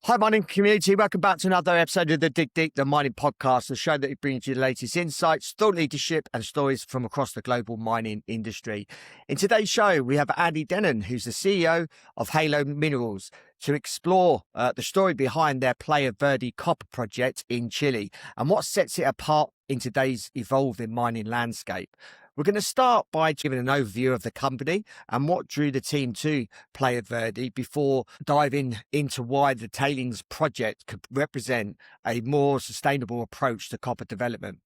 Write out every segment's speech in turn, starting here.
Hi, mining community. Welcome back to another episode of the Dig Deep, the mining podcast, the show that brings you the latest insights, thought leadership, and stories from across the global mining industry. In today's show, we have Andy Dennan, who's the CEO of Halo Minerals, to explore the story behind their Playa Verde copper project in Chile and what sets it apart in today's evolving mining landscape. We're going to start by giving an overview of the company and what drew the team to Playa Verde before diving into why the tailings project could represent a more sustainable approach to copper development.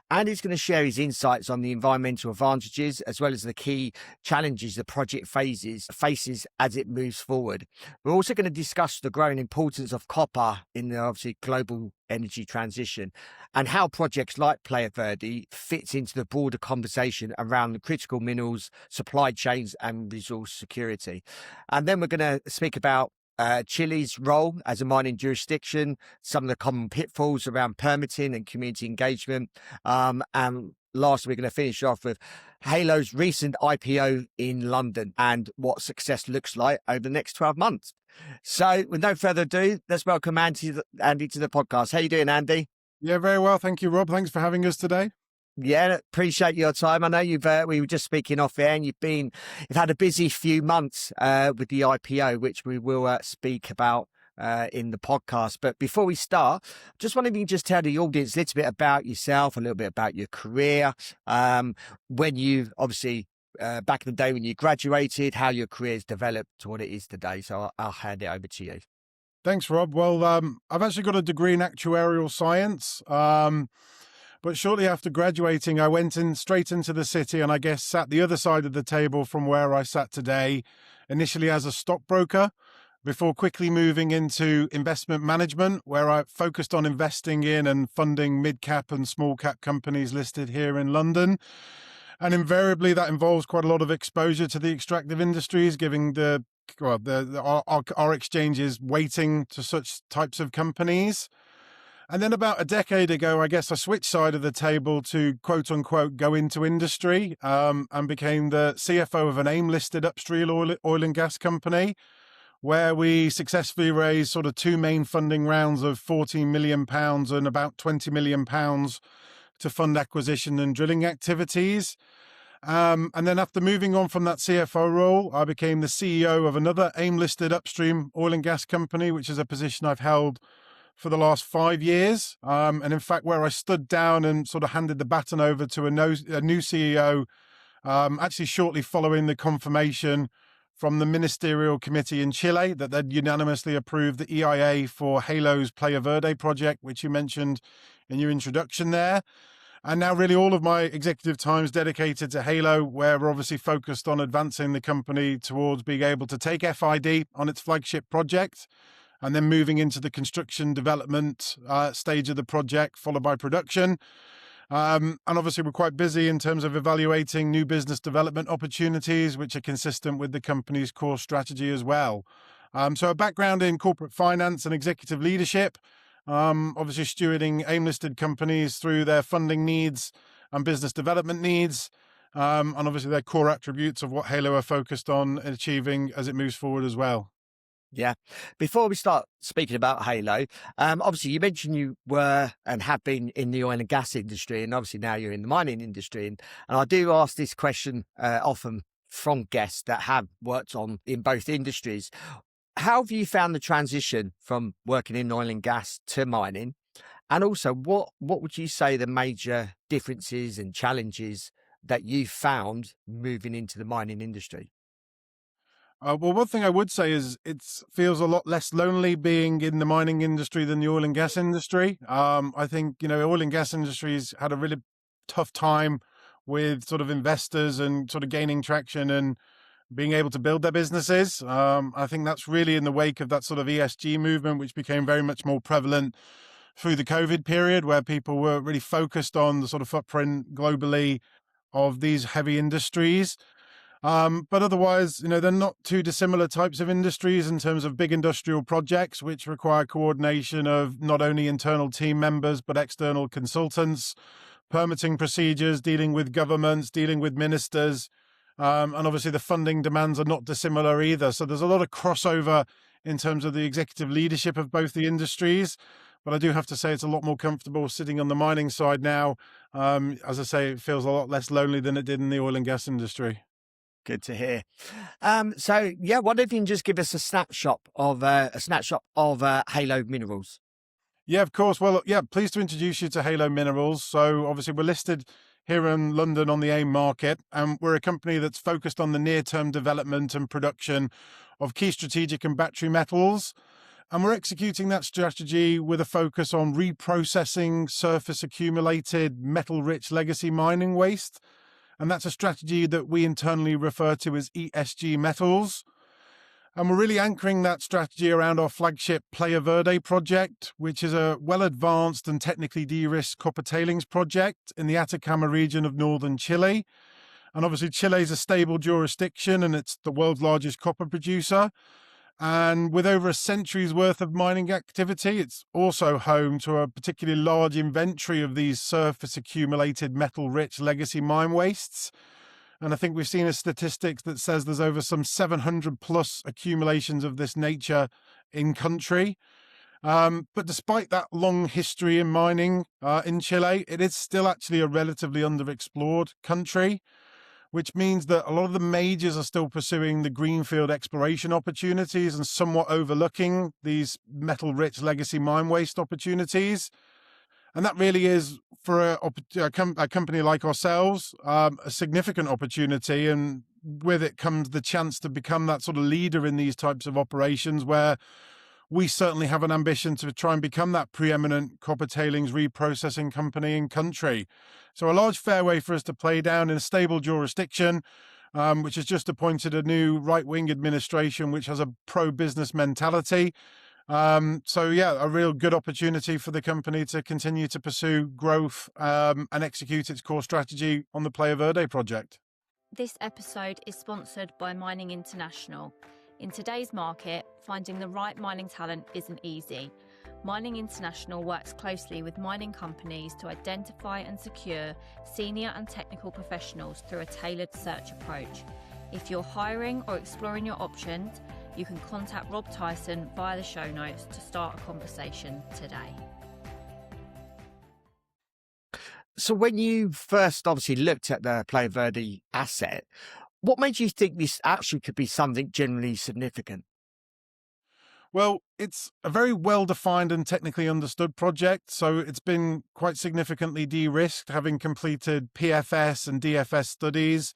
Andy's going to share his insights on the environmental advantages as well as the key challenges the project faces as it moves forward. We're also going to discuss the growing importance of copper in the obviously global energy transition and how projects like Playa Verde fits into the broader conversation around the critical minerals, supply chains and resource security. And then we're going to speak about Chile's role as a mining jurisdiction, some of the common pitfalls around permitting and community engagement. And last, we're going to finish off with Halo's recent IPO in London and what success looks like over the next 12 months. So with no further ado, let's welcome Andy to the podcast. How you doing, Andy? Yeah, very well. Thank you, Rob. Thanks for having us today. Yeah, appreciate your time. I know we were just speaking off air and you've had a busy few months with the IPO, which we will speak about in the podcast. But before we start, just wondering if you can just tell the audience a little bit about yourself, a little bit about your career, when you obviously back in the day when you graduated, how your career's developed to what it is today. So I'll hand it over to you. Thanks, Rob. Well, I've actually got a degree in actuarial science. But shortly after graduating, I went straight into the city and I guess sat the other side of the table from where I sat today, initially as a stockbroker, before quickly moving into investment management, where I focused on investing in and funding mid-cap and small-cap companies listed here in London. And invariably, that involves quite a lot of exposure to the extractive industries, giving our exchanges weighting to such types of companies. And then about a decade ago, I guess I switched side of the table to quote unquote go into industry and became the CFO of an AIM-listed upstream oil and gas company, where we successfully raised sort of two main funding rounds of £14 million and about £20 million to fund acquisition and drilling activities. And then after moving on from that CFO role, I became the CEO of another AIM-listed upstream oil and gas company, which is a position I've held for the last 5 years. And in fact, where I stood down and sort of handed the baton over to a new CEO, actually shortly following the confirmation from the ministerial committee in Chile that they'd unanimously approved the EIA for Halo's Playa Verde project, which you mentioned in your introduction there. And now really all of my executive time is dedicated to Halo, where we're obviously focused on advancing the company towards being able to take FID on its flagship project, and then moving into the construction development stage of the project, followed by production. And obviously we're quite busy in terms of evaluating new business development opportunities, which are consistent with the company's core strategy as well. So a background in corporate finance and executive leadership, obviously stewarding AIM-listed companies through their funding needs and business development needs, and obviously their core attributes of what Halo are focused on achieving as it moves forward as well. Yeah. Before we start speaking about Halo, obviously you mentioned you were and have been in the oil and gas industry, and obviously now you're in the mining industry. And I do ask this question often from guests that have worked in both industries. How have you found the transition from working in oil and gas to mining? And also, what would you say the major differences and challenges that you found moving into the mining industry? Well, one thing I would say is it feels a lot less lonely being in the mining industry than the oil and gas industry. I think, oil and gas industries had a really tough time with sort of investors and sort of gaining traction and being able to build their businesses. I think that's really in the wake of that sort of ESG movement, which became very much more prevalent through the COVID period, where people were really focused on the sort of footprint globally of these heavy industries. But otherwise, they're not too dissimilar types of industries in terms of big industrial projects, which require coordination of not only internal team members, but external consultants, permitting procedures, dealing with governments, dealing with ministers. And obviously the funding demands are not dissimilar either. So there's a lot of crossover in terms of the executive leadership of both the industries. But I do have to say it's a lot more comfortable sitting on the mining side now. As I say, it feels a lot less lonely than it did in the oil and gas industry. Good to hear. So yeah, wonder if you can just give us a snapshot of Halo Minerals. Yeah, of course. Well, yeah, pleased to introduce you to Halo Minerals. So obviously we're listed here in London on the AIM market, and we're a company that's focused on the near-term development and production of key strategic and battery metals. And we're executing that strategy with a focus on reprocessing surface accumulated metal-rich legacy mining waste. And that's a strategy that we internally refer to as ESG metals. And we're really anchoring that strategy around our flagship Playa Verde project, which is a well-advanced and technically de-risked copper tailings project in the Atacama region of northern Chile. And obviously Chile is a stable jurisdiction and it's the world's largest copper producer. And with over a century's worth of mining activity, it's also home to a particularly large inventory of these surface accumulated metal-rich legacy mine wastes. And I think we've seen a statistic that says there's over some 700 plus accumulations of this nature in country. But despite that long history in mining in Chile, it is still actually a relatively underexplored country, which means that a lot of the majors are still pursuing the greenfield exploration opportunities and somewhat overlooking these metal-rich legacy mine waste opportunities. And that really is, for a company like ourselves, a significant opportunity. And with it comes the chance to become that sort of leader in these types of operations, where we certainly have an ambition to try and become that preeminent copper tailings reprocessing company in country. So a large fairway for us to play down in a stable jurisdiction, which has just appointed a new right-wing administration, which has a pro-business mentality. So yeah, a real good opportunity for the company to continue to pursue growth and execute its core strategy on the Playa Verde project. This episode is sponsored by Mining International. In today's market, finding the right mining talent isn't easy. Mining International works closely with mining companies to identify and secure senior and technical professionals through a tailored search approach. If you're hiring or exploring your options, you can contact Rob Tyson via the show notes to start a conversation today. So when you first obviously looked at the Playa Verde asset, what made you think this actually could be something generally significant? Well, it's a very well-defined and technically understood project, so it's been quite significantly de-risked, having completed PFS and DFS studies,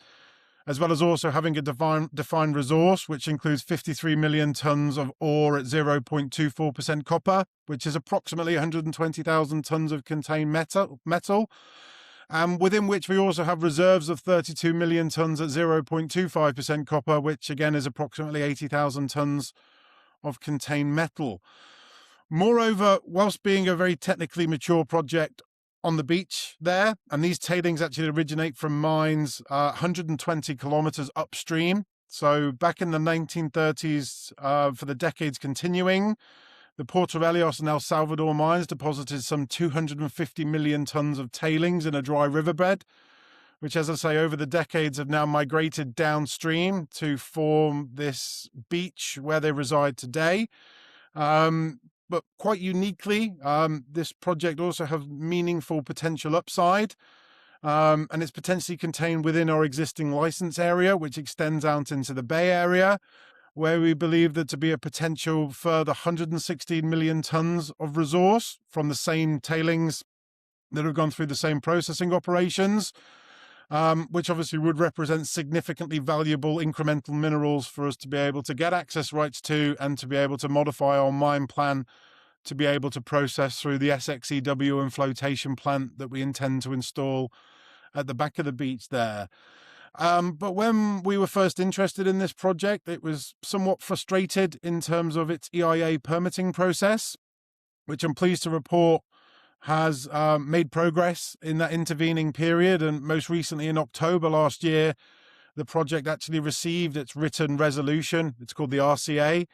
as well as also having a defined resource, which includes 53 million tons of ore at 0.24% copper, which is approximately 120,000 tons of contained metal, within which we also have reserves of 32 million tons at 0.25% copper, which again is approximately 80,000 tons of contained metal. Moreover, whilst being a very technically mature project on the beach there, and these tailings actually originate from mines 120 kilometers upstream. So back in the 1930s, for the decades continuing, the Portorelios and El Salvador mines deposited some 250 million tons of tailings in a dry riverbed, which, as I say, over the decades have now migrated downstream to form this beach where they reside today. But quite uniquely, this project also has meaningful potential upside, and it's potentially contained within our existing license area, which extends out into the Bay Area, where we believe there to be a potential further 116 million tons of resource from the same tailings that have gone through the same processing operations, which obviously would represent significantly valuable incremental minerals for us to be able to get access rights to and to be able to modify our mine plan to be able to process through the SXEW and flotation plant that we intend to install at the back of the beach there. But when we were first interested in this project, it was somewhat frustrated in terms of its EIA permitting process, which I'm pleased to report has made progress in that intervening period. And most recently in October last year, the project actually received its written resolution. It's called the RCA,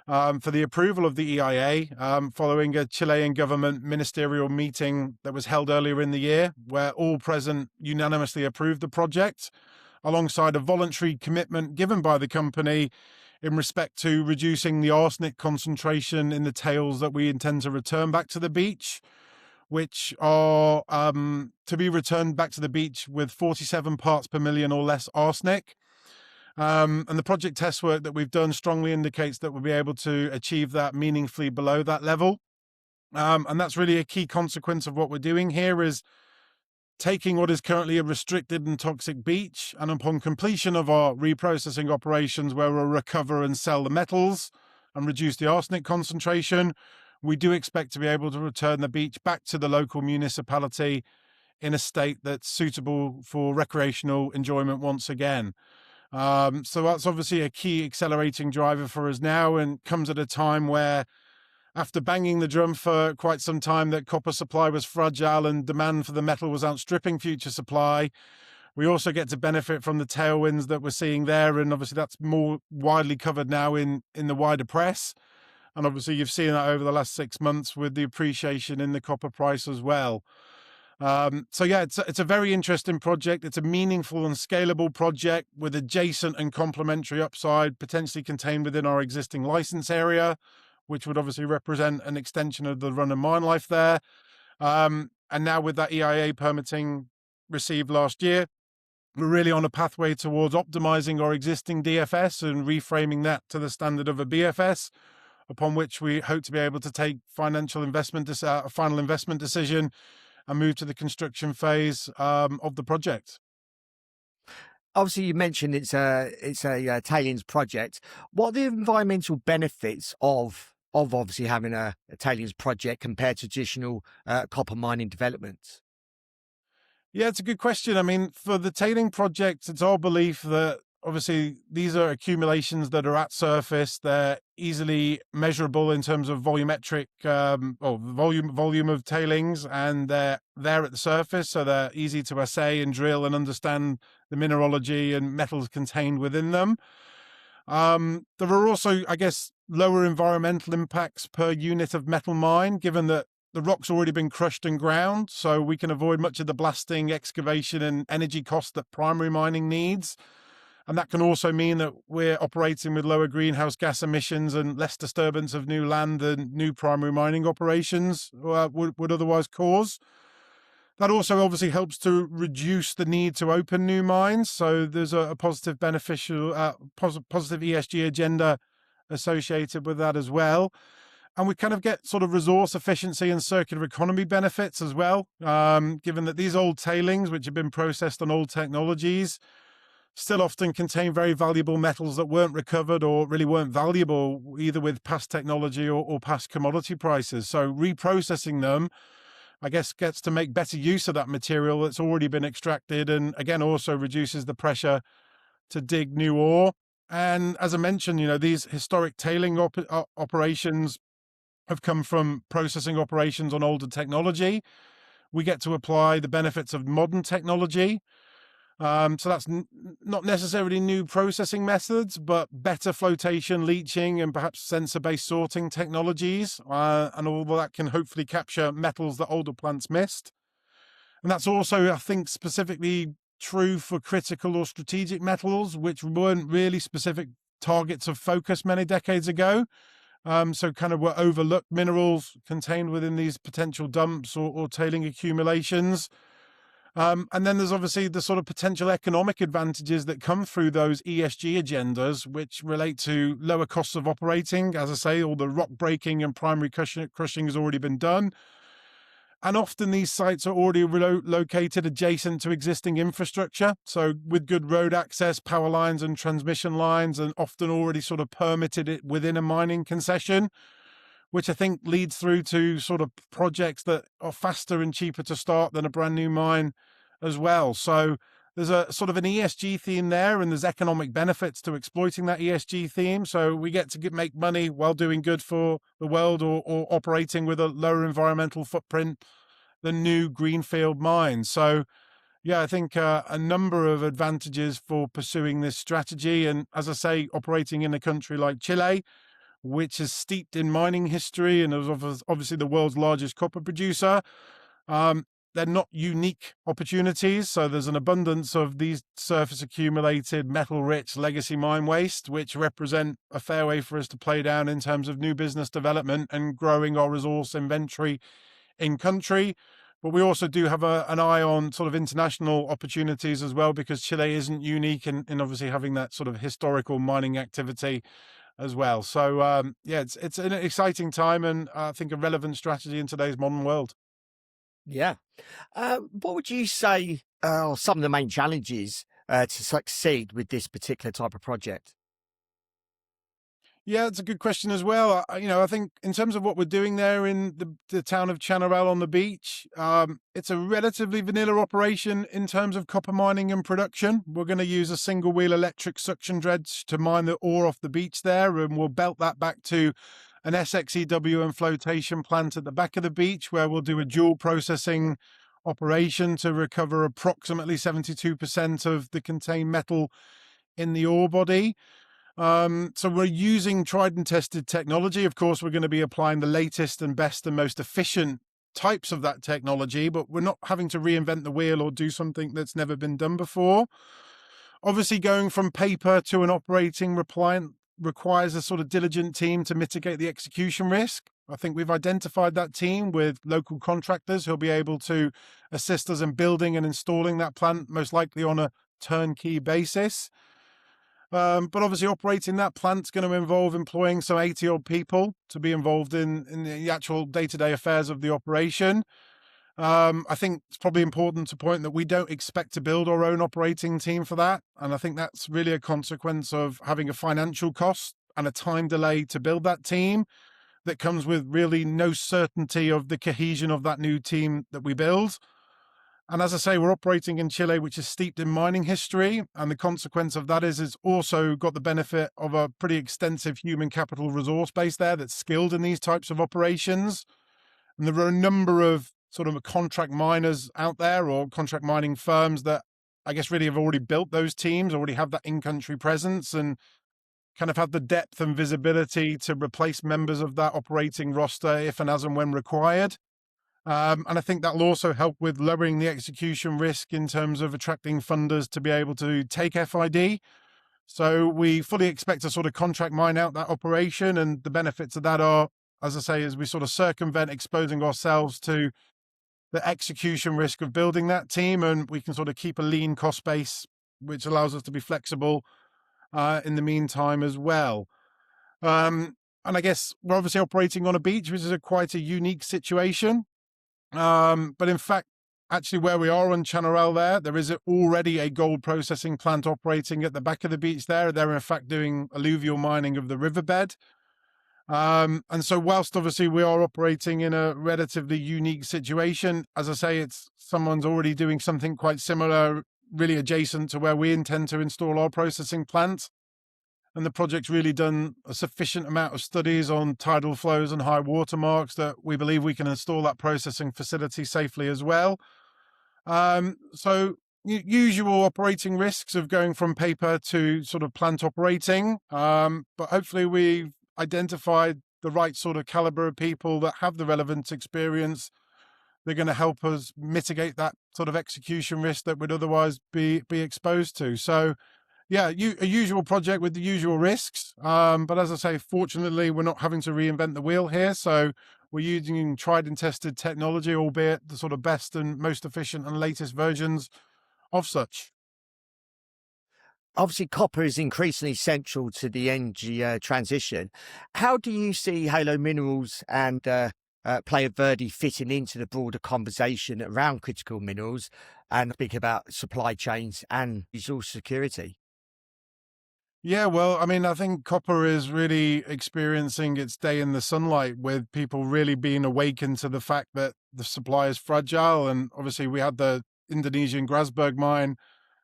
for the approval of the EIA, following a Chilean government ministerial meeting that was held earlier in the year, where all present unanimously approved the project, alongside a voluntary commitment given by the company in respect to reducing the arsenic concentration in the tails that we intend to return back to the beach, which are to be returned back to the beach with 47 parts per million or less arsenic. And the project test work that we've done strongly indicates that we'll be able to achieve that meaningfully below that level. And that's really a key consequence of what we're doing here, is taking what is currently a restricted and toxic beach, and upon completion of our reprocessing operations where we'll recover and sell the metals and reduce the arsenic concentration, we do expect to be able to return the beach back to the local municipality in a state that's suitable for recreational enjoyment once again. So that's obviously a key accelerating driver for us now, and comes at a time where, after banging the drum for quite some time that copper supply was fragile and demand for the metal was outstripping future supply, we also get to benefit from the tailwinds that we're seeing there. And obviously that's more widely covered now in the wider press. And obviously you've seen that over the last 6 months with the appreciation in the copper price as well. So yeah, it's a very interesting project. It's a meaningful and scalable project with adjacent and complementary upside potentially contained within our existing license area, which would obviously represent an extension of the run of mine life there. And now with that EIA permitting received last year, we're really on a pathway towards optimizing our existing DFS and reframing that to the standard of a BFS, upon which we hope to be able to take final investment decision and move to the construction phase of the project. Obviously, you mentioned it's a tailings project. What are the environmental benefits of obviously having a tailings project compared to traditional copper mining developments? Yeah, it's a good question. I mean, for the tailing project, it's our belief that obviously these are accumulations that are at surface. They're easily measurable in terms of volumetric volume of tailings, and they're there at the surface, so they're easy to assay and drill and understand the mineralogy and metals contained within them. There are also, I guess, lower environmental impacts per unit of metal mine, given that the rock's already been crushed and ground, so we can avoid much of the blasting, excavation and energy costs that primary mining needs. And that can also mean that we're operating with lower greenhouse gas emissions and less disturbance of new land than new primary mining operations would otherwise cause. That also obviously helps to reduce the need to open new mines. So there's a positive ESG agenda associated with that as well. And we kind of get sort of resource efficiency and circular economy benefits as well, given that these old tailings, which have been processed on old technologies, still often contain very valuable metals that weren't recovered or really weren't valuable either with past technology or past commodity prices. So reprocessing them, I guess, gets to make better use of that material that's already been extracted, and again also reduces the pressure to dig new ore. And as I mentioned, these historic tailing operations have come from processing operations on older technology. We get to apply the benefits of modern technology. So that's not necessarily new processing methods, but better flotation, leaching, and perhaps sensor-based sorting technologies. And all of that can hopefully capture metals that older plants missed. And that's also, I think, specifically true for critical or strategic metals, which weren't really specific targets of focus many decades ago. So kind of were overlooked minerals contained within these potential dumps or tailing accumulations. And then there's obviously the sort of potential economic advantages that come through those ESG agendas, which relate to lower costs of operating. As I say, all the rock breaking and primary crushing has already been done. And often these sites are already located adjacent to existing infrastructure. So with good road access, power lines and transmission lines, and often already sort of permitted it within a mining concession, which I think leads through to sort of projects that are faster and cheaper to start than a brand new mine as well. So there's a sort of an ESG theme there, and there's economic benefits to exploiting that ESG theme. So we get to make money while doing good for the world, or operating with a lower environmental footprint than new greenfield mines. So yeah, I think a number of advantages for pursuing this strategy. And as I say, operating in a country like Chile, which is steeped in mining history and is obviously the world's largest copper producer, they're not unique opportunities. So there's an abundance of these surface accumulated metal-rich legacy mine waste, which represent a fair way for us to play down in terms of new business development and growing our resource inventory in country. But we also do have an eye on sort of international opportunities as well, because Chile isn't unique in obviously having that sort of historical mining activity as well. So yeah, it's an exciting time, and I think a relevant strategy in today's modern world. Yeah. What would you say are some of the main challenges to succeed with this particular type of project? Yeah, it's a good question as well. I think in terms of what we're doing there in the town of Chanarel on the beach, it's a relatively vanilla operation in terms of copper mining and production. We're going to use a single wheel electric suction dredge to mine the ore off the beach there, and we'll belt that back to an SXEW and flotation plant at the back of the beach, where we'll do a dual processing operation to recover approximately 72% of the contained metal in the ore body. So we're using tried and tested technology. Of course, we're going to be applying the latest and best and most efficient types of that technology, but we're not having to reinvent the wheel or do something that's never been done before. Obviously, going from paper to an operating replant requires a sort of diligent team to mitigate the execution risk. I think we've identified that team with local contractors who'll be able to assist us in building and installing that plant, most likely on a turnkey basis. But obviously operating that plant's going to involve employing some 80 odd people to be involved in the actual day-to-day affairs of the operation. I think it's probably important to point that we don't expect to build our own operating team for that. And I think that's really a consequence of having a financial cost and a time delay to build that team that comes with really no certainty of the cohesion of that new team that we build. And as I say, we're operating in Chile, which is steeped in mining history. And the consequence of that is it's also got the benefit of a pretty extensive human capital resource base there that's skilled in these types of operations. And there are a number of sort of contract miners out there, or contract mining firms, that I guess really have already built those teams, already have that in-country presence, and kind of have the depth and visibility to replace members of that operating roster if and as and when required. And I think that'll also help with lowering the execution risk in terms of attracting funders to be able to take FID. So we fully expect to sort of contract mine out that operation. And the benefits of that are, as I say, is we sort of circumvent exposing ourselves to the execution risk of building that team. And we can sort of keep a lean cost base, which allows us to be flexible in the meantime as well. And I guess we're obviously operating on a beach, which is quite a unique situation. But in fact, actually where we are on Chanarel there is already a gold processing plant operating at the back of the beach there. They're in fact doing alluvial mining of the riverbed. And so whilst obviously we are operating in a relatively unique situation, as I say, it's someone's already doing something quite similar, really adjacent to where we intend to install our processing plant. And the project's really done a sufficient amount of studies on tidal flows and high water marks that we believe we can install that processing facility safely as well. So usual operating risks of going from paper to sort of plant operating. But hopefully we've identified the right sort of caliber of people that have the relevant experience. They're going to help us mitigate that sort of execution risk that would otherwise be exposed to. So yeah, a usual project with the usual risks. But as I say, fortunately, we're not having to reinvent the wheel here. So we're using tried and tested technology, albeit the sort of best and most efficient and latest versions of such. Obviously, copper is increasingly central to the energy transition. How do you see Halo Minerals and Playa Verde fitting into the broader conversation around critical minerals and speak about supply chains and resource security? Yeah, well, I mean, I think copper is really experiencing its day in the sunlight, with people really being awakened to the fact that the supply is fragile. And obviously, we had the Indonesian Grasberg mine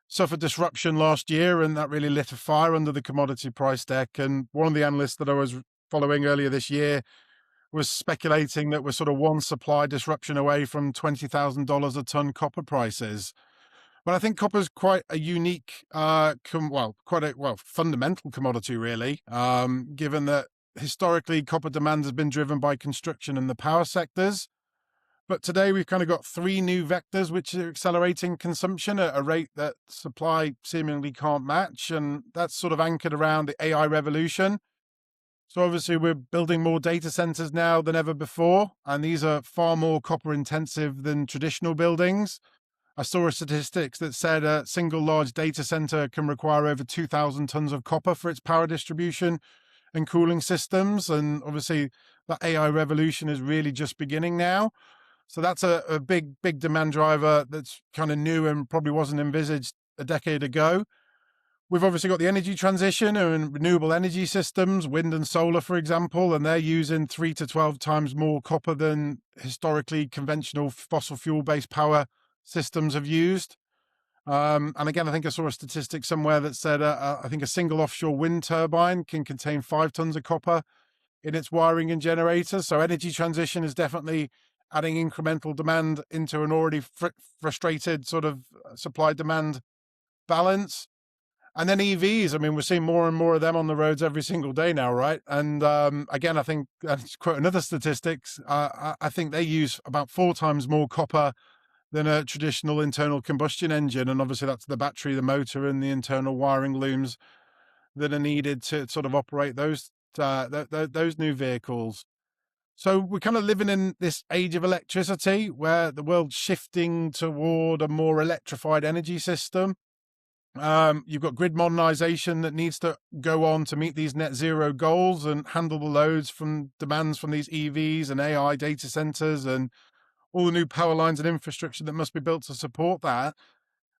suffer disruption last year, and that really lit a fire under the commodity price deck. And one of the analysts that I was following earlier this year was speculating that we're sort of one supply disruption away from $20,000 a ton copper prices. But I think copper is quite a unique, fundamental commodity, really, given that historically copper demand has been driven by construction and the power sectors. But today we've kind of got three new vectors which are accelerating consumption at a rate that supply seemingly can't match. And that's sort of anchored around the AI revolution. So obviously we're building more data centers now than ever before, and these are far more copper intensive than traditional buildings. I saw a statistics that said a single large data center can require over 2,000 tons of copper for its power distribution and cooling systems. And obviously that AI revolution is really just beginning now. So that's a big demand driver that's kind of new and probably wasn't envisaged a decade ago. We've obviously got the energy transition and renewable energy systems, wind and solar, for example, and they're using 3 to 12 times more copper than historically conventional fossil fuel-based power systems have used. And again, I think I saw a statistic somewhere that said, I think a single offshore wind turbine can contain 5 tons of copper in its wiring and generators. So energy transition is definitely adding incremental demand into an already frustrated sort of supply-demand balance. And then EVs, I mean, we're seeing more and more of them on the roads every single day now, right? And again, I think, to quote another statistics, I think they use about 4 times more copper than a traditional internal combustion engine. And obviously that's the battery, the motor, and the internal wiring looms that are needed to sort of operate those new vehicles. So we're kind of living in this age of electricity where the world's shifting toward a more electrified energy system. You've got grid modernization that needs to go on to meet these net zero goals and handle the loads from demands from these EVs and AI data centers and all the new power lines and infrastructure that must be built to support that.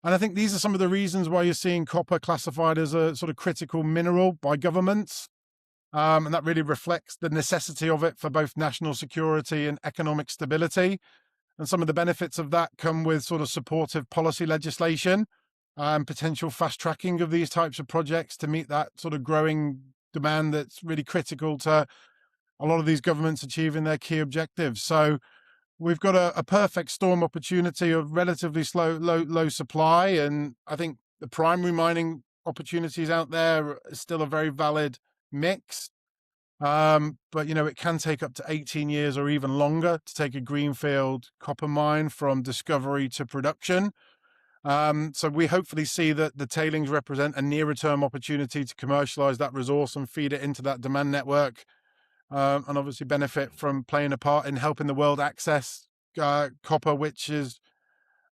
And I think these are some of the reasons why you're seeing copper classified as a sort of critical mineral by governments. And that really reflects the necessity of it for both national security and economic stability. And some of the benefits of that come with sort of supportive policy legislation and potential fast tracking of these types of projects to meet that sort of growing demand that's really critical to a lot of these governments achieving their key objectives. So we've got a perfect storm opportunity of relatively low supply. And I think the primary mining opportunities out there is still a very valid mix. But, it can take up to 18 years or even longer to take a greenfield copper mine from discovery to production. So we hopefully see that the tailings represent a nearer term opportunity to commercialize that resource and feed it into that demand network, and obviously benefit from playing a part in helping the world access copper, which is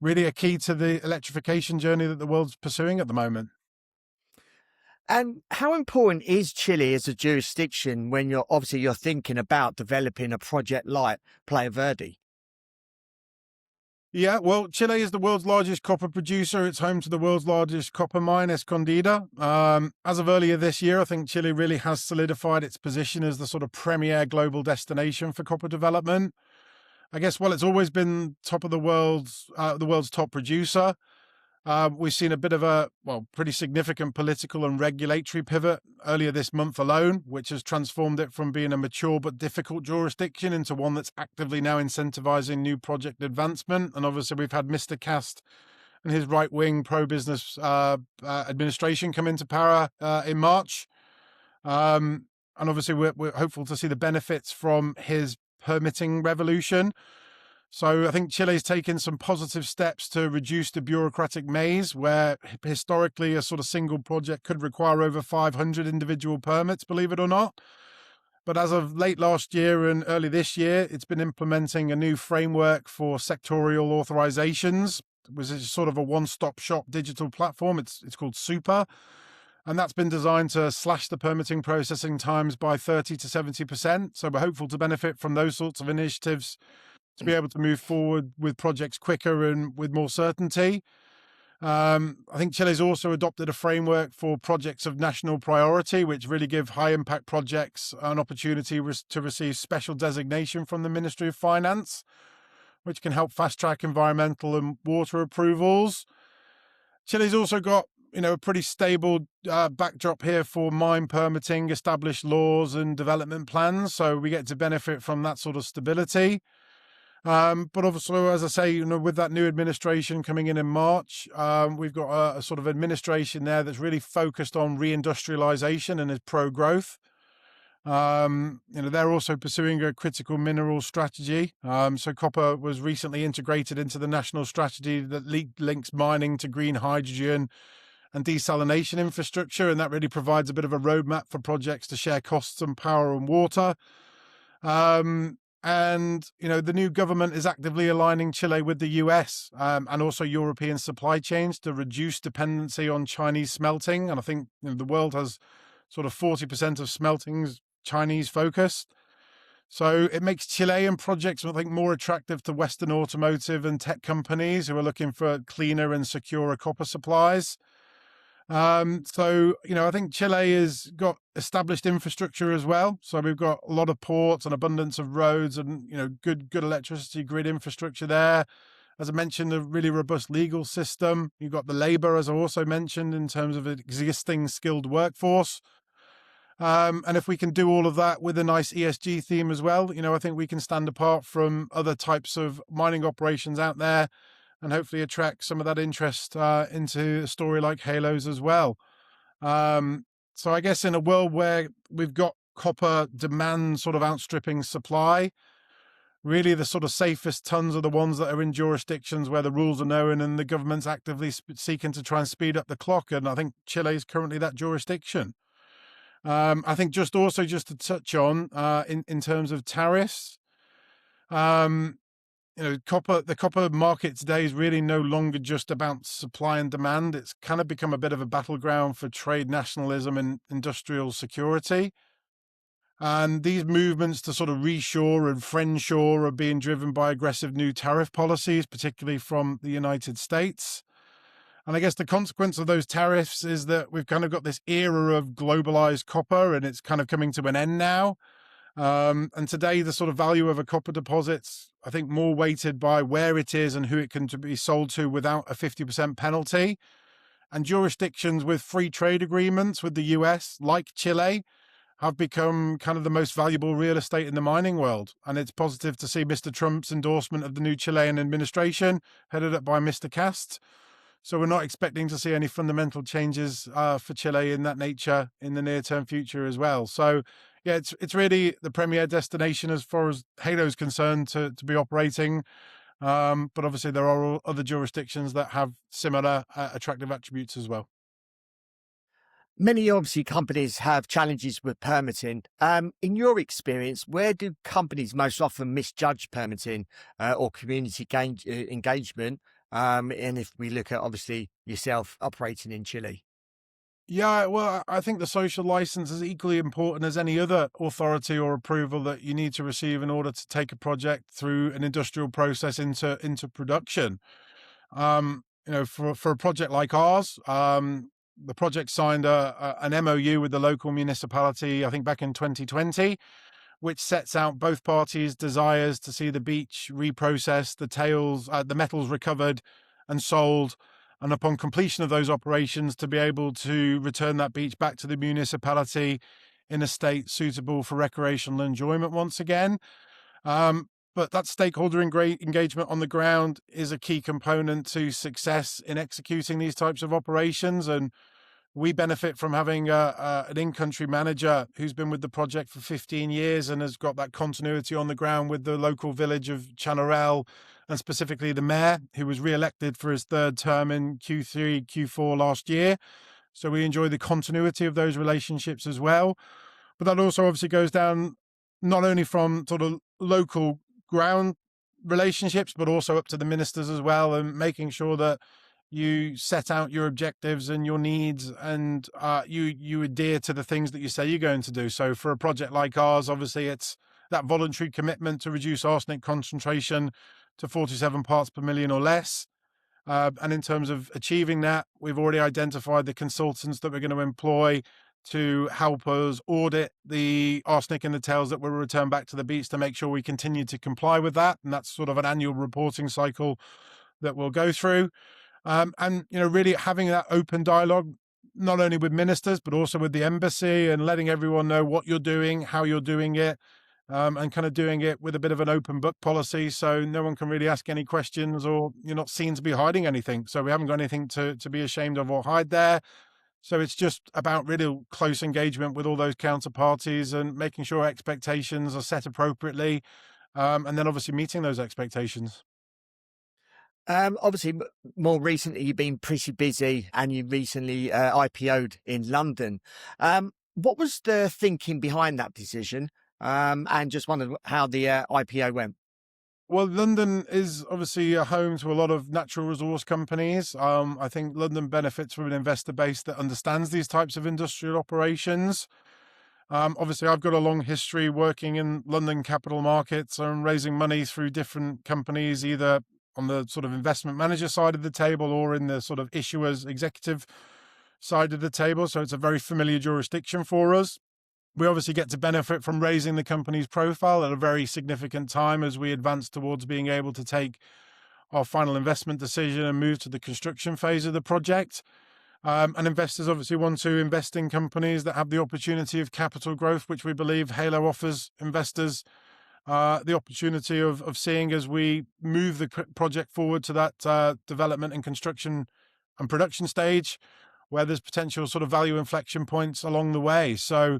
really a key to the electrification journey that the world's pursuing at the moment. And how important is Chile as a jurisdiction when you're thinking about developing a project like Playa Verde? Yeah, well, Chile is the world's largest copper producer. It's home to the world's largest copper mine, Escondida. As of earlier this year, I think Chile really has solidified its position as the sort of premier global destination for copper development. I guess, well, it's always been top of the world's top producer. We've seen a bit of a, pretty significant political and regulatory pivot earlier this month alone, which has transformed it from being a mature but difficult jurisdiction into one that's actively now incentivizing new project advancement. And obviously we've had Mr. Cast and his right-wing pro-business administration come into power in March. And obviously we're hopeful to see the benefits from his permitting revolution. So I think Chile's taken some positive steps to reduce the bureaucratic maze, where historically a sort of single project could require over 500 individual permits, believe it or not. But as of late last year and early this year, it's been implementing a new framework for sectorial authorizations, which is sort of a one-stop shop digital platform. It's called Super. And that's been designed to slash the permitting processing times by 30 to 70%. So we're hopeful to benefit from those sorts of initiatives to be able to move forward with projects quicker and with more certainty. I think Chile's also adopted a framework for projects of national priority, which really give high impact projects an opportunity to receive special designation from the Ministry of Finance, which can help fast track environmental and water approvals. Chile's also got a pretty stable backdrop here for mine permitting, established laws and development plans. So we get to benefit from that sort of stability. But also, as I say, with that new administration coming in March, we've got a sort of administration there that's really focused on reindustrialization and is pro-growth. They're also pursuing a critical mineral strategy. So copper was recently integrated into the national strategy that links mining to green hydrogen and desalination infrastructure, and that really provides a bit of a roadmap for projects to share costs and power and water. The new government is actively aligning Chile with the US and also European supply chains to reduce dependency on Chinese smelting. And I think the world has sort of 40% of smelting's Chinese focused. So it makes Chilean projects, I think, more attractive to Western automotive and tech companies who are looking for cleaner and secure copper supplies. I think Chile has got established infrastructure as well. So we've got a lot of ports and abundance of roads and, good electricity grid infrastructure there. As I mentioned, a really robust legal system. You've got the labor, as I also mentioned, in terms of an existing skilled workforce. And if we can do all of that with a nice ESG theme as well, I think we can stand apart from other types of mining operations out there and hopefully attract some of that interest into a story like Halos as well. So I guess in a world where we've got copper demand sort of outstripping supply, really the sort of safest tons are the ones that are in jurisdictions where the rules are known and the government's actively seeking to try and speed up the clock. And I think Chile is currently that jurisdiction. I think just to touch on in terms of tariffs, the copper market today is really no longer just about supply and demand. It's kind of become a bit of a battleground for trade nationalism and industrial security. And these movements to sort of reshore and friendshore are being driven by aggressive new tariff policies, particularly from the United States. And I guess the consequence of those tariffs is that we've kind of got this era of globalized copper and it's kind of coming to an end now. And today, the sort of value of a copper deposit's, I think, more weighted by where it is and who it can be sold to without a 50% penalty. And jurisdictions with free trade agreements with the US, like Chile, have become kind of the most valuable real estate in the mining world. And it's positive to see Mr. Trump's endorsement of the new Chilean administration, headed up by Mr. Cast. So we're not expecting to see any fundamental changes for Chile in that nature in the near-term future as well. So, yeah, it's really the premier destination as far as Halo is concerned to be operating. But obviously there are other jurisdictions that have similar attractive attributes as well. Many obviously companies have challenges with permitting. In your experience, where do companies most often misjudge permitting or community engagement? And if we look at obviously yourself operating in Chile. Yeah, well, I think the social license is equally important as any other authority or approval that you need to receive in order to take a project through an industrial process into production. For a project like ours, the project signed an MOU with the local municipality, I think back in 2020, which sets out both parties' desires to see the beach reprocessed, the metals recovered and sold, and upon completion of those operations to be able to return that beach back to the municipality in a state suitable for recreational enjoyment once again. But that stakeholder engagement on the ground is a key component to success in executing these types of operations. And we benefit from having an in-country manager who's been with the project for 15 years and has got that continuity on the ground with the local village of Chanarel, and specifically the mayor, who was re-elected for his third term in Q3, Q4 last year. So we enjoy the continuity of those relationships as well. But that also obviously goes down not only from sort of local ground relationships, but also up to the ministers as well, and making sure that you set out your objectives and your needs, and you adhere to the things that you say you're going to do. So for a project like ours, obviously it's that voluntary commitment to reduce arsenic concentration to 47 parts per million or less. And in terms of achieving that, we've already identified the consultants that we're going to employ to help us audit the arsenic in the tails that will return back to the beach to make sure we continue to comply with that. And that's sort of an annual reporting cycle that we'll go through. Really having that open dialogue, not only with ministers, but also with the embassy, and letting everyone know what you're doing, how you're doing it, and kind of doing it with a bit of an open book policy. So no one can really ask any questions, or you're not seen to be hiding anything. So we haven't got anything to be ashamed of or hide there. So it's just about really close engagement with all those counterparties and making sure expectations are set appropriately, and then obviously meeting those expectations. Obviously, more recently, you've been pretty busy and you recently IPO'd in London. What was the thinking behind that decision? And just wondered how the IPO went. Well, London is obviously a home to a lot of natural resource companies. I think London benefits from an investor base that understands these types of industrial operations. Obviously, I've got a long history working in London capital markets and raising money through different companies, either on the sort of investment manager side of the table or in the sort of issuers executive side of the table. So it's a very familiar jurisdiction for us. We obviously get to benefit from raising the company's profile at a very significant time as we advance towards being able to take our final investment decision and move to the construction phase of the project. And investors obviously want to invest in companies that have the opportunity of capital growth, which we believe Halo offers investors the opportunity of seeing as we move the project forward to that development and construction and production stage, where there's potential sort of value inflection points along the way. So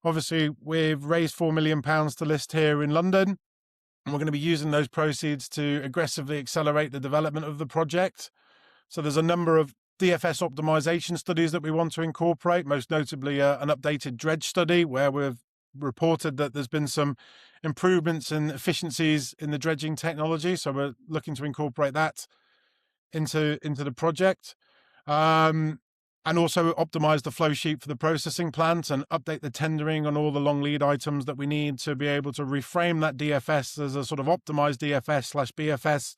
obviously, we've raised £4 million to list here in London, and we're going to be using those proceeds to aggressively accelerate the development of the project. So there's a number of DFS optimization studies that we want to incorporate, most notably an updated dredge study where we've reported that there's been some improvements in efficiencies in the dredging technology. So we're looking to incorporate that into the project. And also optimize the flow sheet for the processing plant and update the tendering on all the long lead items that we need to be able to reframe that DFS as a sort of optimized DFS/BFS,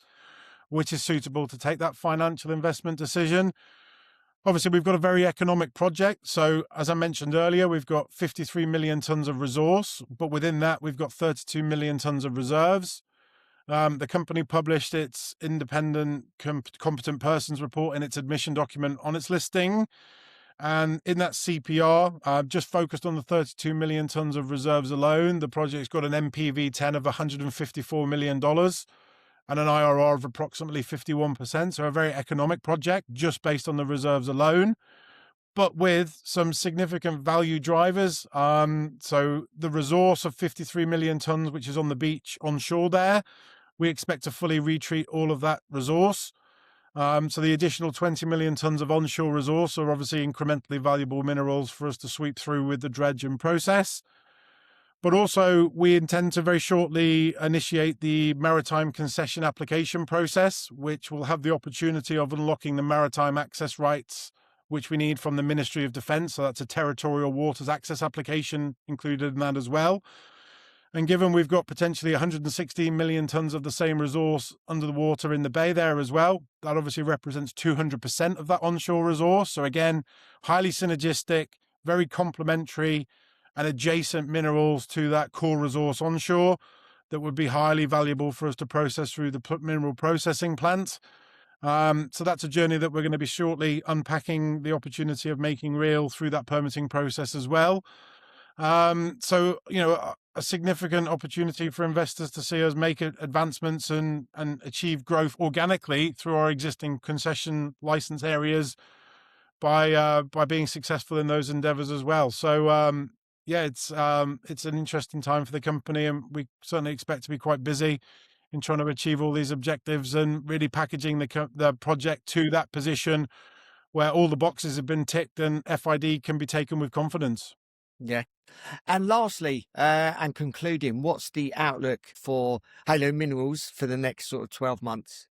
which is suitable to take that financial investment decision. Obviously, we've got a very economic project. So as I mentioned earlier, we've got 53 million tons of resource, but within that, we've got 32 million tons of reserves. The company published its independent competent persons report in its admission document on its listing. And in that CPR, just focused on the 32 million tons of reserves alone, the project's got an NPV10 of $154 million and an IRR of approximately 51%. So a very economic project just based on the reserves alone, but with some significant value drivers. So the resource of 53 million tons, which is on the beach onshore there, we expect to fully retreat all of that resource. So the additional 20 million tons of onshore resource are obviously incrementally valuable minerals for us to sweep through with the dredge and process. But also we intend to very shortly initiate the maritime concession application process, which will have the opportunity of unlocking the maritime access rights, which we need from the Ministry of Defence. So that's a territorial waters access application included in that as well. And given we've got potentially 116 million tons of the same resource under the water in the bay there as well, that obviously represents 200% of that onshore resource. So again, highly synergistic, very complementary and adjacent minerals to that core resource onshore that would be highly valuable for us to process through the mineral processing plant. So that's a journey that we're going to be shortly unpacking the opportunity of making real through that permitting process as well. So, a significant opportunity for investors to see us make advancements and achieve growth organically through our existing concession license areas by being successful in those endeavors as well. So, it's an interesting time for the company, and we certainly expect to be quite busy in trying to achieve all these objectives and really packaging the project to that position where all the boxes have been ticked and FID can be taken with confidence. Yeah. And lastly, and concluding, what's the outlook for Halo Minerals for the next sort of 12 months?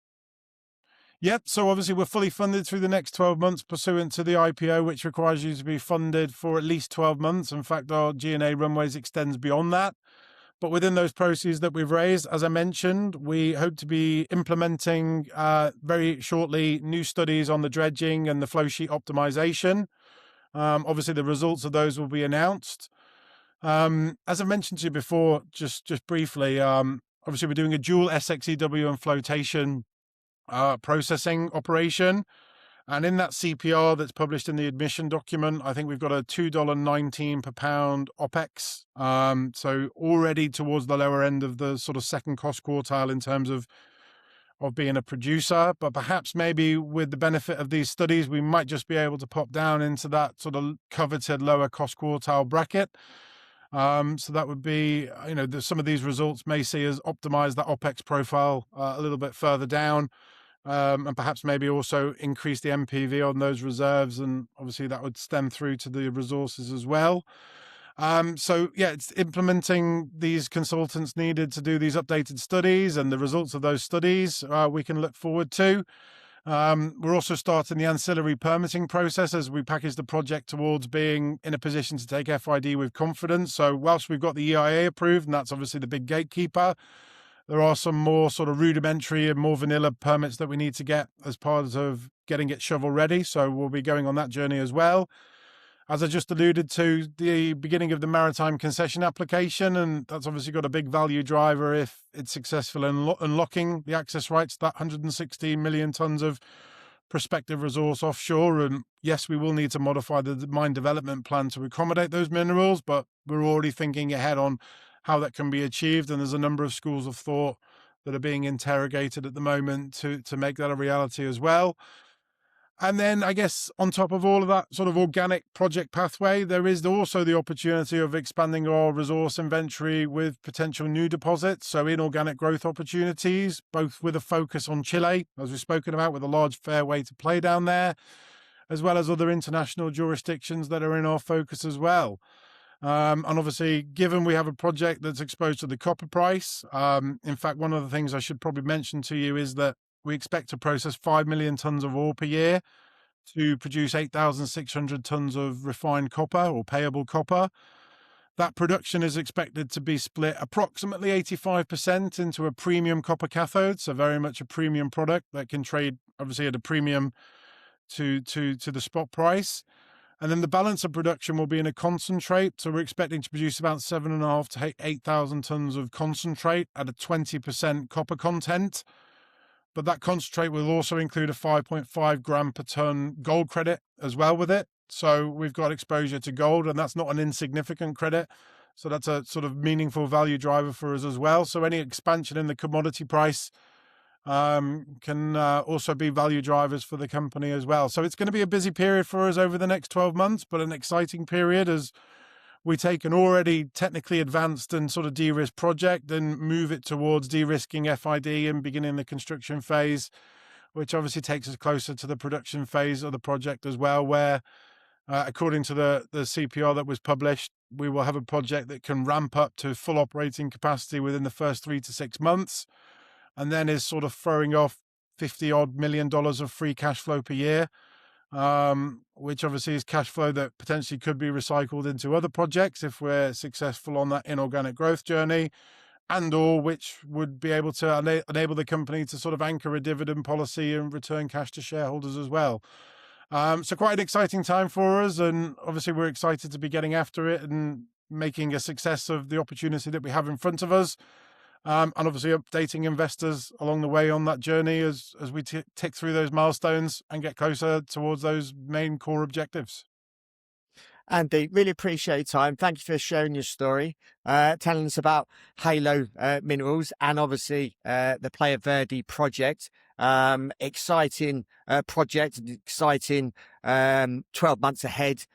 Yep. So obviously we're fully funded through the next 12 months pursuant to the IPO, which requires you to be funded for at least 12 months. In fact, our G&A runways extends beyond that. But within those proceeds that we've raised, as I mentioned, we hope to be implementing very shortly new studies on the dredging and the flow sheet optimization. Obviously, the results of those will be announced. As I mentioned to you before, just briefly, obviously we're doing a dual SXEW and flotation processing operation. And in that CPR that's published in the admission document, I think we've got a $2.19 per pound OPEX. So already towards the lower end of the sort of second cost quartile in terms of of being a producer, but perhaps maybe with the benefit of these studies, we might just be able to pop down into that sort of coveted lower cost quartile bracket. So that would be, some of these results may see us optimize that OPEX profile a little bit further down, and perhaps maybe also increase the MPV on those reserves. And obviously that would stem through to the resources as well. It's implementing these consultants needed to do these updated studies, and the results of those studies we can look forward to. We're also starting the ancillary permitting process as we package the project towards being in a position to take FID with confidence. So whilst we've got the EIA approved, and that's obviously the big gatekeeper, there are some more sort of rudimentary and more vanilla permits that we need to get as part of getting it shovel ready. So we'll be going on that journey as well. As I just alluded to, the beginning of the maritime concession application, and that's obviously got a big value driver if it's successful in unlocking the access rights to that 116 million tonnes of prospective resource offshore. And yes, we will need to modify the mine development plan to accommodate those minerals, but we're already thinking ahead on how that can be achieved. And there's a number of schools of thought that are being interrogated at the moment to make that a reality as well. And then I guess on top of all of that sort of organic project pathway, there is also the opportunity of expanding our resource inventory with potential new deposits. So inorganic growth opportunities, both with a focus on Chile, as we've spoken about, with a large fairway to play down there, as well as other international jurisdictions that are in our focus as well. And obviously, given we have a project that's exposed to the copper price, in fact, one of the things I should probably mention to you is that we expect to process 5 million tonnes of ore per year to produce 8,600 tonnes of refined copper or payable copper. That production is expected to be split approximately 85% into a premium copper cathode, so very much a premium product that can trade obviously at a premium to the spot price. And then the balance of production will be in a concentrate. So we're expecting to produce about 7,500 to 8,000 tonnes of concentrate at a 20% copper content. But that concentrate will also include a 5.5 gram per tonne gold credit as well with it. So we've got exposure to gold, and that's not an insignificant credit. So that's a sort of meaningful value driver for us as well. So any expansion in the commodity price can also be value drivers for the company as well. So it's going to be a busy period for us over the next 12 months, but an exciting period as we take an already technically advanced and sort of de-risked project and move it towards de-risking FID and beginning the construction phase, which obviously takes us closer to the production phase of the project as well, where according to the CPR that was published, we will have a project that can ramp up to full operating capacity within the first 3 to 6 months, and then is sort of throwing off $50-odd million of free cash flow per year, which obviously is cash flow that potentially could be recycled into other projects if we're successful on that inorganic growth journey, and or which would be able to enable the company to sort of anchor a dividend policy and return cash to shareholders as well. So quite an exciting time for us, and obviously we're excited to be getting after it and making a success of the opportunity that we have in front of us. And obviously updating investors along the way on that journey as we tick through those milestones and get closer towards those main core objectives. Andy, really appreciate your time. Thank you for sharing your story, telling us about Halo Minerals and obviously the Playa Verde project. Exciting project, exciting 12 months ahead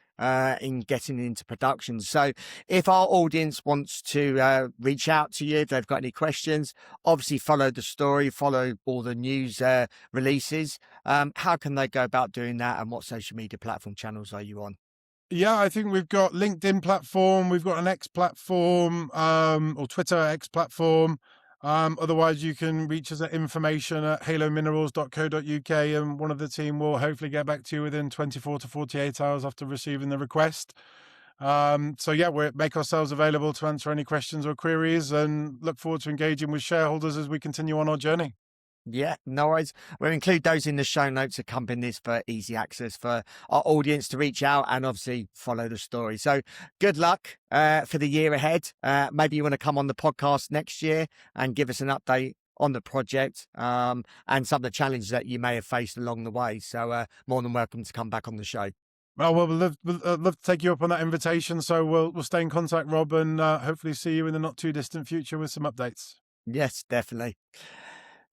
in getting into production. So if our audience wants to reach out to you, if they've got any questions, obviously follow the story, follow all the news releases. How can they go about doing that, and what social media platform channels are you on? Yeah, I think we've got LinkedIn platform, we've got an X platform, or Twitter X platform. Otherwise, you can reach us at information@halominerals.co.uk, and one of the team will hopefully get back to you within 24 to 48 hours after receiving the request. We make ourselves available to answer any questions or queries, and look forward to engaging with shareholders as we continue on our journey. Yeah, no worries. We'll include those in the show notes accompanying this for easy access for our audience to reach out and obviously follow the story. So good luck for the year ahead. Maybe you want to come on the podcast next year and give us an update on the project and some of the challenges that you may have faced along the way. So more than welcome to come back on the show. Well, we'll love to take you up on that invitation. So we'll stay in contact, Rob, and hopefully see you in the not too distant future with some updates. Yes, definitely.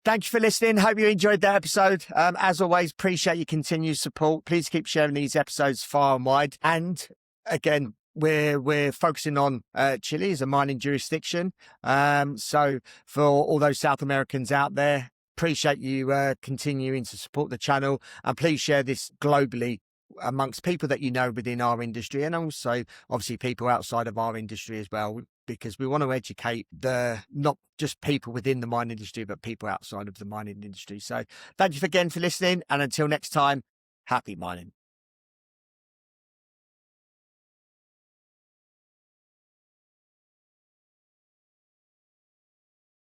Thank you for listening. Hope you enjoyed that episode. As always, appreciate your continued support. Please keep sharing these episodes far and wide. And again, we're focusing on Chile as a mining jurisdiction. So for all those South Americans out there, appreciate you continuing to support the channel, and please share this globally amongst people that you know within our industry, and also obviously people outside of our industry as well, because we want to educate not just people within the mining industry, but people outside of the mining industry. So thank you again for listening, and until next time, happy mining.